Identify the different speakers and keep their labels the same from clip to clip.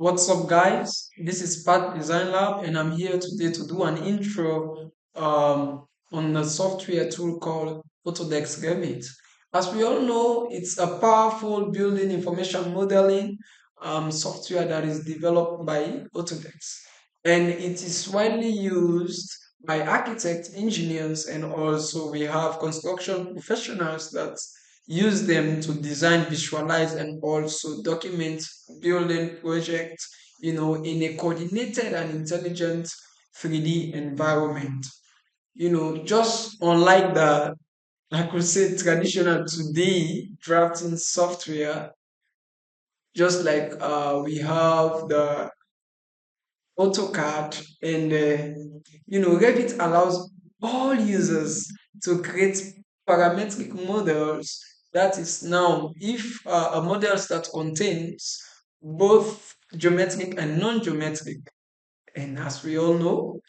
Speaker 1: What's up, guys? This is Patdesign Lab, and I'm here today to do an intro on a software tool called Autodesk Revit. As we all know, it's a powerful building information modeling software that is developed by Autodesk, and it is widely used by architects, engineers, and also we have construction professionals that use them to design, visualize, and also document building projects, in a coordinated and intelligent 3D environment. Just unlike the, I could say, traditional today drafting software, just like we have the AutoCAD and Revit allows all users to create parametric models. That is now if a models that contains both geometric and non-geometric. And as we all know,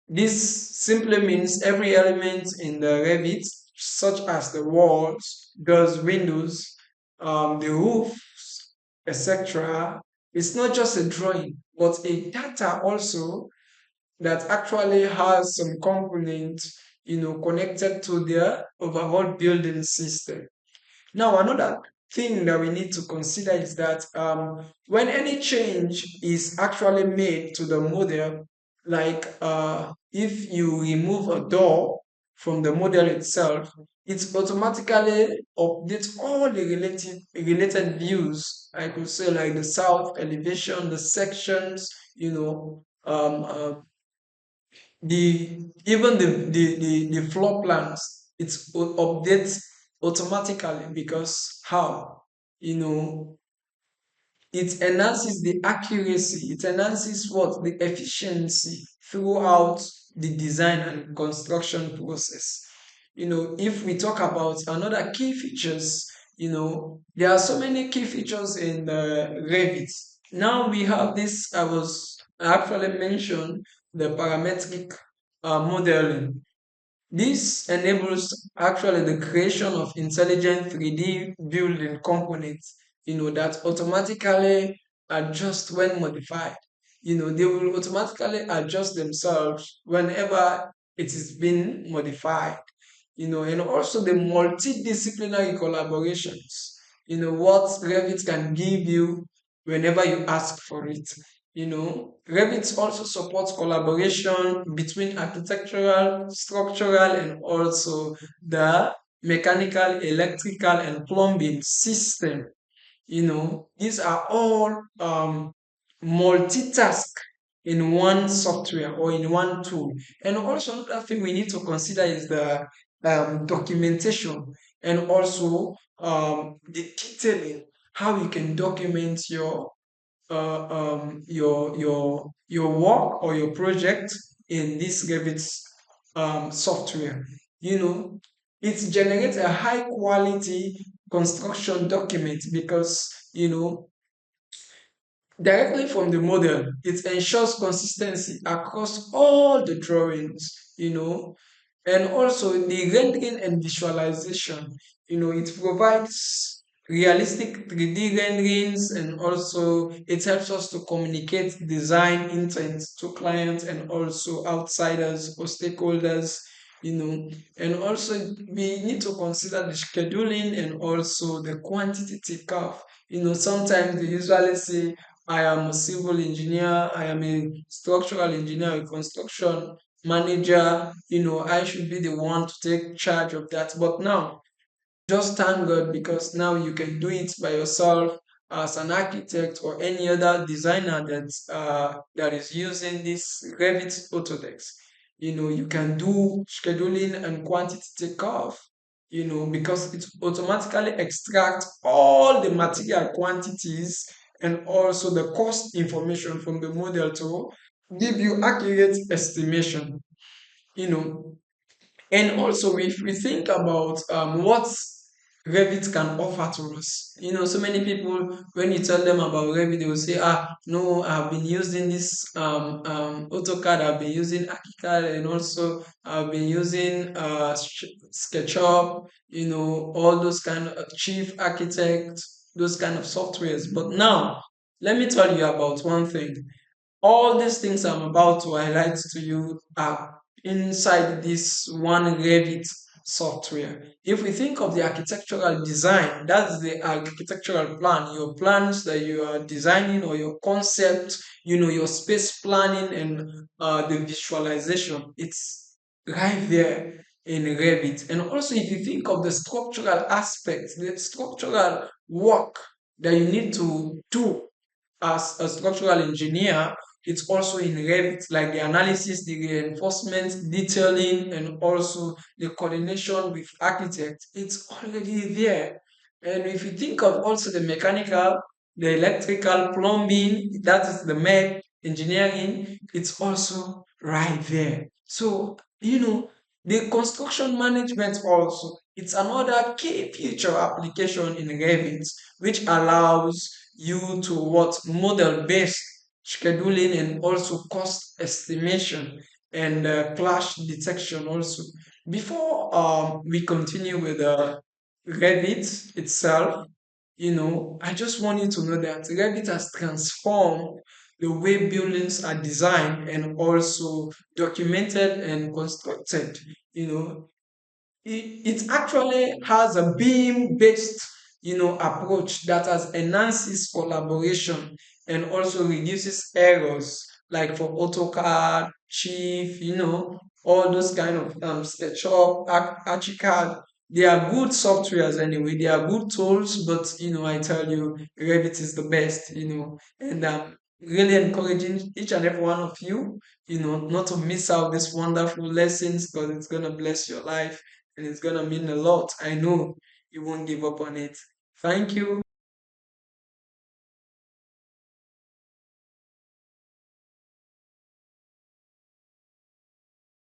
Speaker 1: this simply means every element in the Revit, such as the walls, doors, windows, the roofs, etc., it's not just a drawing, but a data also that actually has some components, connected to their overall building system. Now, another thing that we need to consider is that when any change is actually made to the model, like if you remove a door from the model itself, it automatically updates all the related views. I could say like the south elevation, the sections, the even the floor plans updates automatically because how you know it enhances the accuracy, it enhances what the efficiency throughout the design and construction process. If we talk about another key features, there are so many key features in Revit. Now we have this, I actually mentioned the parametric modeling. This enables actually the creation of intelligent 3D building components, that automatically adjust when modified. They will automatically adjust themselves whenever it is being modified. And also the multidisciplinary collaborations, what Revit can give you whenever you ask for it. Revit also supports collaboration between architectural, structural, and also the mechanical, electrical, and plumbing system. These are all multitask in one software or in one tool. And also another thing we need to consider is the documentation and also the detailing, how you can document your work or your project in this Revit software. You know, it generates a high quality construction document because directly from the model, it ensures consistency across all the drawings, and also the rendering and visualization. It provides realistic 3D renderings and also it helps us to communicate design intent to clients and also outsiders or stakeholders. And also we need to consider the scheduling and also the quantitative curve. Sometimes they usually say I am a civil engineer, I am a structural engineer, a construction manager, I should be the one to take charge of that. But now, just thank God because now you can do it by yourself as an architect or any other designer that is using this Revit Autodesk. You can do scheduling and quantity curve, because it automatically extracts all the material quantities and also the cost information from the model to give you accurate estimation, you know. And also, if we think about what Revit can offer to us, so many people, when you tell them about Revit, they will say, no, I've been using this AutoCAD, I've been using ArchiCAD, and also I've been using SketchUp, all those kind of chief architect, those kind of softwares. But now, Let me tell you about one thing. All these things I'm about to highlight to you are inside this one Revit software. If we think of the architectural design, that's the architectural plan, your plans that you are designing or your concept, your space planning and the visualization. It's right there in Revit. And also, if you think of the structural aspects, the structural work that you need to do as a structural engineer, it's also in Revit, like the analysis, the reinforcement, detailing, and also the coordination with architects. It's already there. And if you think of also the mechanical, the electrical, plumbing, that is the med engineering, it's also right there. So, the construction management also, it's another key feature application in Revit, which allows you to what model based scheduling and also cost estimation and clash detection also. Before we continue with Revit itself, I just want you to know that Revit has transformed the way buildings are designed and also documented and constructed. You know, it actually has a beam based approach that has enhances collaboration and also reduces errors like for AutoCAD, Chief, all those kind of SketchUp, Archicad. They are good softwares anyway. They are good tools, but I tell you, Revit is the best. And really encouraging each and every one of you, not to miss out these wonderful lessons because it's gonna bless your life and it's gonna mean a lot. I know you won't give up on it. Thank you.